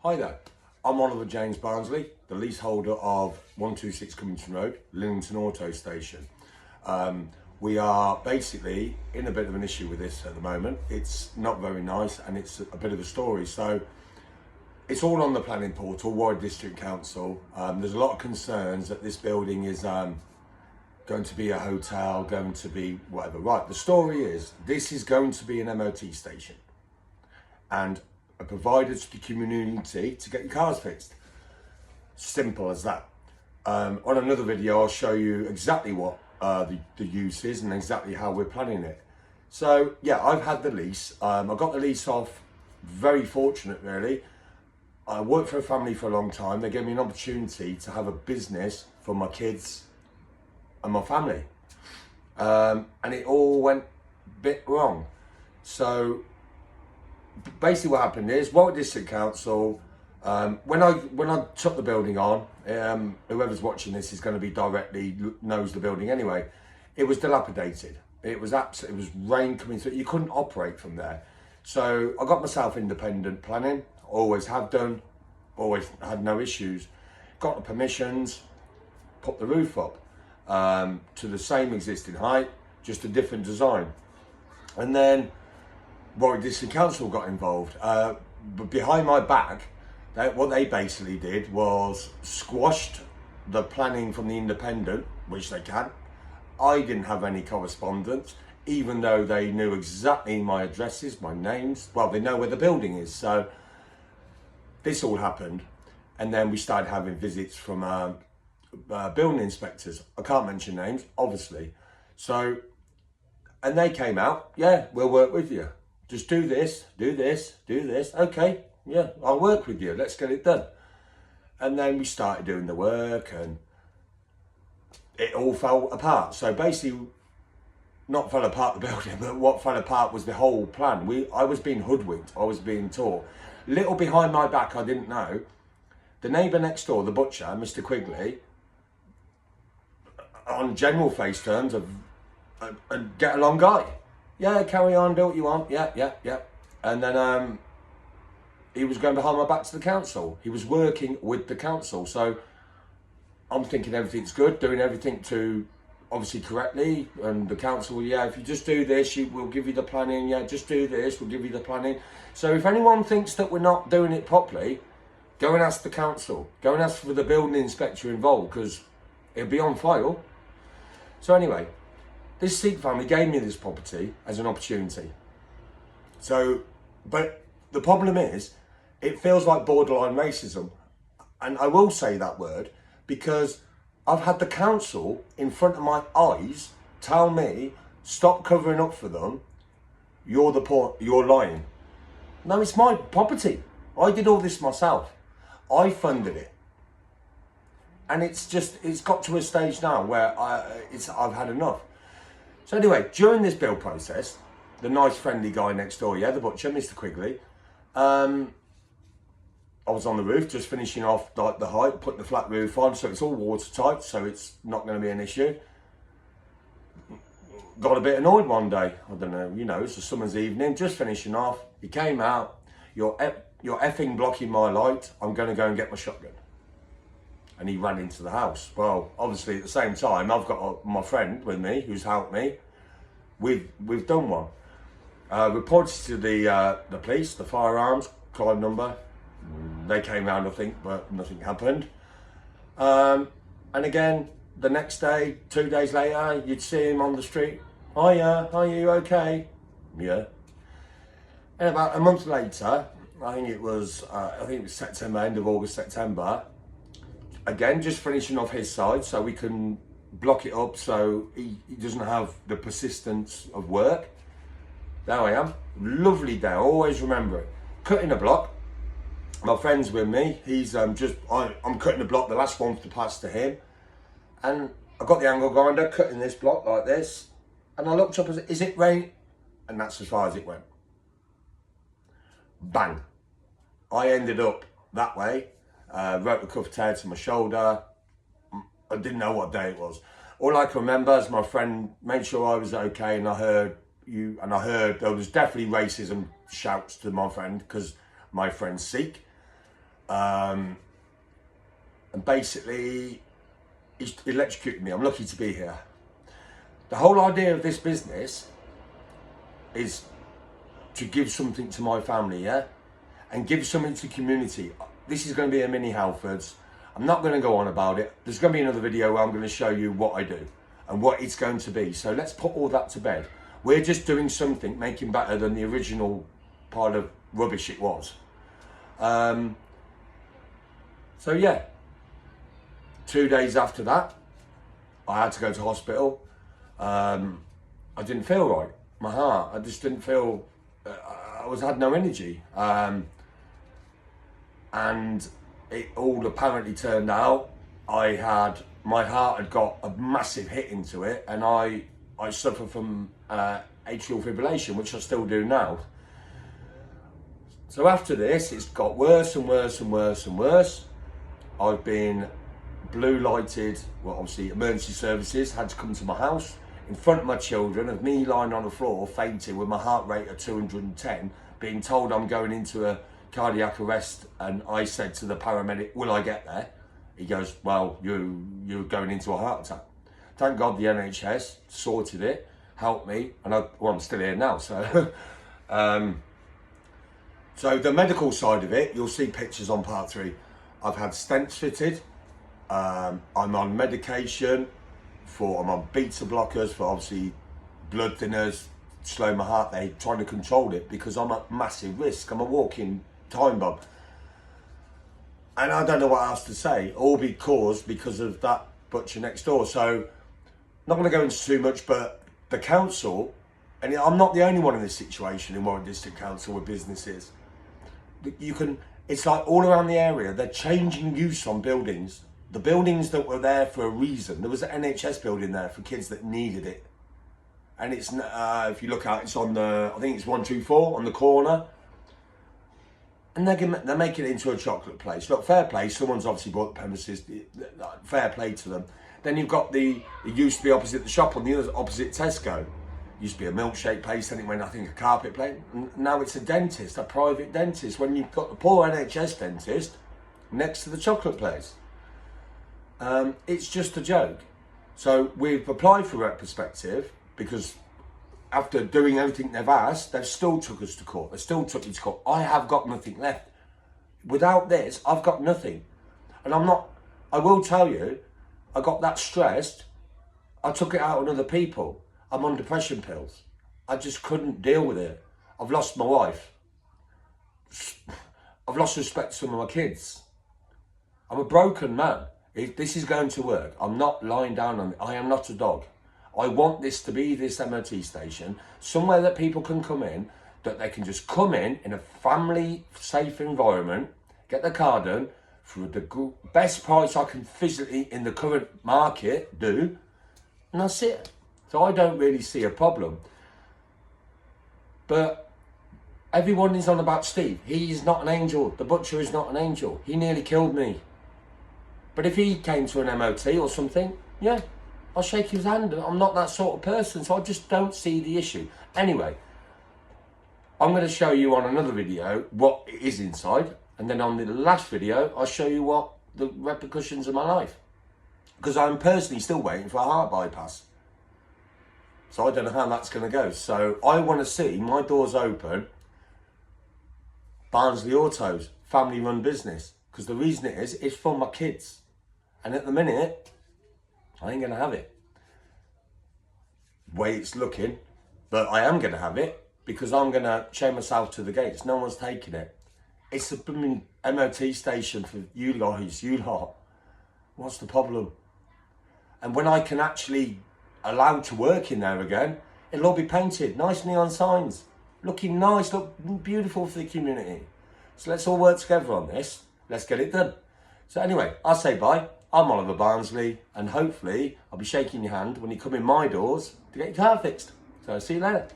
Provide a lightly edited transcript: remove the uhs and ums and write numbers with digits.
Hi there, I'm Oliver James Barnsley, the leaseholder of 126 Covington Road, Lillington Auto Station. We are basically in a bit of an issue with this at the moment. It's not very nice and it's a bit of a story. So it's all on the planning portal, Warwick District Council. There's a lot of concerns that this building is going to be a hotel, going to be whatever. Right, the story is this is going to be an MOT station and a provider to the community to get your cars fixed. Simple as that. On another video, I'll show you exactly what the use is and exactly how we're planning it. So yeah, I've had the lease. I got the lease off, very fortunate really. I worked for a family for a long time. They gave me an opportunity to have a business for my kids and my family. And it all went a bit wrong. So basically what happened is, Warwick District Council, when I took the building on, whoever's watching this is going to be directly knows the building anyway. It was dilapidated. It was rain coming through. You couldn't operate from there. So I got myself independent planning. Always have done. Always had no issues. Got the permissions. Put the roof up to the same existing height, just a different design. And then Warwick District Council got involved, but behind my back, what they basically did was squashed the planning from the independent, which they can. I didn't have any correspondence, even though they knew exactly my addresses, my names. Well, they know where the building is. So this all happened, and then we started having visits from building inspectors. I can't mention names, obviously. So, and they came out, yeah, we'll work with you. Just do this, do this, do this. Okay, yeah, I'll work with you. Let's get it done. And then we started doing the work and it all fell apart. So basically, not fell apart the building, but what fell apart was the whole plan. I was being hoodwinked. I was being taught. Little behind my back, I didn't know. The neighbour next door, the butcher, Mr. Quigley, on general face terms, a get along guy. Yeah, carry on, do what you want. Yeah. And then he was going behind my back to the council. He was working with the council. So I'm thinking everything's good, doing everything to obviously correctly. And the council, yeah, if you just do this, we'll give you the planning. Yeah, just do this, we'll give you the planning. So if anyone thinks that we're not doing it properly, go and ask the council. Go and ask for the building inspector involved, because it'll be on file. So anyway, this Sikh family gave me this property as an opportunity. So, but the problem is, it feels like borderline racism. And I will say that word because I've had the council in front of my eyes tell me, stop covering up for them. You're lying. No, it's my property. I did all this myself. I funded it. And it's got to a stage now where I've had enough. So anyway, during this build process, the nice friendly guy next door, yeah, the butcher, Mr. Quigley, I was on the roof, just finishing off the height, putting the flat roof on, so it's all watertight, so it's not going to be an issue. Got a bit annoyed one day, I don't know, you know, it's a summer's evening, just finishing off. He came out, you're effing blocking my light, I'm going to go and get my shotgun. And he ran into the house. Well, obviously at the same time, I've got my friend with me who's helped me. We've done one. Reported to the police, the firearms, crime number. They came round, I think, but nothing happened. And again, the next day, 2 days later, you'd see him on the street. Hiya, are you okay? Yeah. And about a month later, I think it was September, end of August, September. Again, just finishing off his side so we can block it up so he doesn't have the persistence of work. There I am. Lovely day. I always remember it. Cutting a block. My friend's with me. He's I'm cutting the block. The last one's to pass to him. And I got the angle grinder, cutting this block like this. And I looked up and said, is it rain? And that's as far as it went. Bang. I ended up that way. Wrote the cuff tear to my shoulder. I didn't know what day it was. All I can remember is my friend made sure I was okay, and I heard there was definitely racism shouts to my friend because my friend's Sikh. and basically he's electrocuted me. I'm lucky to be here. The whole idea of this business is to give something to my family, yeah, and give something to community. This is going to be a mini Halfords. I'm not going to go on about it. There's going to be another video where I'm going to show you what I do and what it's going to be. So let's put all that to bed. We're just doing something, making better than the original pile of rubbish it was. So yeah, 2 days after that, I had to go to hospital. I didn't feel right. My heart, I just didn't feel, had no energy. And it all apparently turned out, my heart had got a massive hit into it, and I suffer from atrial fibrillation, which I still do now. So after this, it's got worse and worse and worse and worse. I've been blue lighted, well obviously emergency services had to come to my house in front of my children, of me lying on the floor fainting with my heart rate at 210, being told I'm going into a cardiac arrest, and I said to the paramedic, will I get there? He goes, well, you're going into a heart attack. Thank God the NHS sorted it, helped me, and I'm still here now, so. So the medical side of it, you'll see pictures on part 3. I've had stents fitted, I'm on medication, I'm on beta blockers for obviously blood thinners, slow my heart rate, trying to control it because I'm at massive risk. I'm a walking time bomb. And I don't know what else to say, all because of that butcher next door. So, not going to go into too much, but the council, and I'm not the only one in this situation in Warwick District Council with businesses. It's like all around the area, they're changing use on buildings. The buildings that were there for a reason. There was an NHS building there for kids that needed it. And it's, if you look out, it's on I think it's 124 on the corner. And they're making it into a chocolate place. Look, fair play, someone's obviously bought the premises, fair play to them. Then you've got it used to be opposite the shop on the other, opposite Tesco. It used to be a milkshake place, then it went, I think, a carpet place. And now it's a dentist, a private dentist, when you've got the poor NHS dentist next to the chocolate place. It's just a joke. So we've applied for retrospective because after doing everything they've asked, they've still took us to court. They still took me to court. I have got nothing left. Without this, I've got nothing. And I will tell you, I got that stressed. I took it out on other people. I'm on depression pills. I just couldn't deal with it. I've lost my wife. I've lost respect to some of my kids. I'm a broken man. If this is going to work, I'm not lying down on it. I am not a dog. I want this to be this MOT station, somewhere that people can come in, that they can just come in a family safe environment, get their car done for the best price I can physically in the current market do, and that's it. So I don't really see a problem. But everyone is on about Steve. He is not an angel. The butcher is not an angel. He nearly killed me. But if he came to an MOT or something, yeah, I'll shake his hand. I'm not that sort of person, so I just don't see the issue. Anyway, I'm going to show you on another video what is inside, and then on the last video, I'll show you what the repercussions of my life. Because I'm personally still waiting for a heart bypass. So I don't know how that's going to go. So I want to see my doors open, Barnsley Autos, family-run business. Because the reason it is, it's for my kids. And at the minute, I ain't going to have it. Way it's looking. But I am going to have it because I'm going to chain myself to the gates. No one's taking it. It's a blooming MOT station for you guys, you lot. What's the problem? And when I can actually allowed to work in there again, it'll all be painted. Nice neon signs. Looking nice, look beautiful for the community. So let's all work together on this. Let's get it done. So anyway, I'll say bye. I'm Oliver Barnsley, and hopefully I'll be shaking your hand when you come in my doors to get your car fixed. So see you later.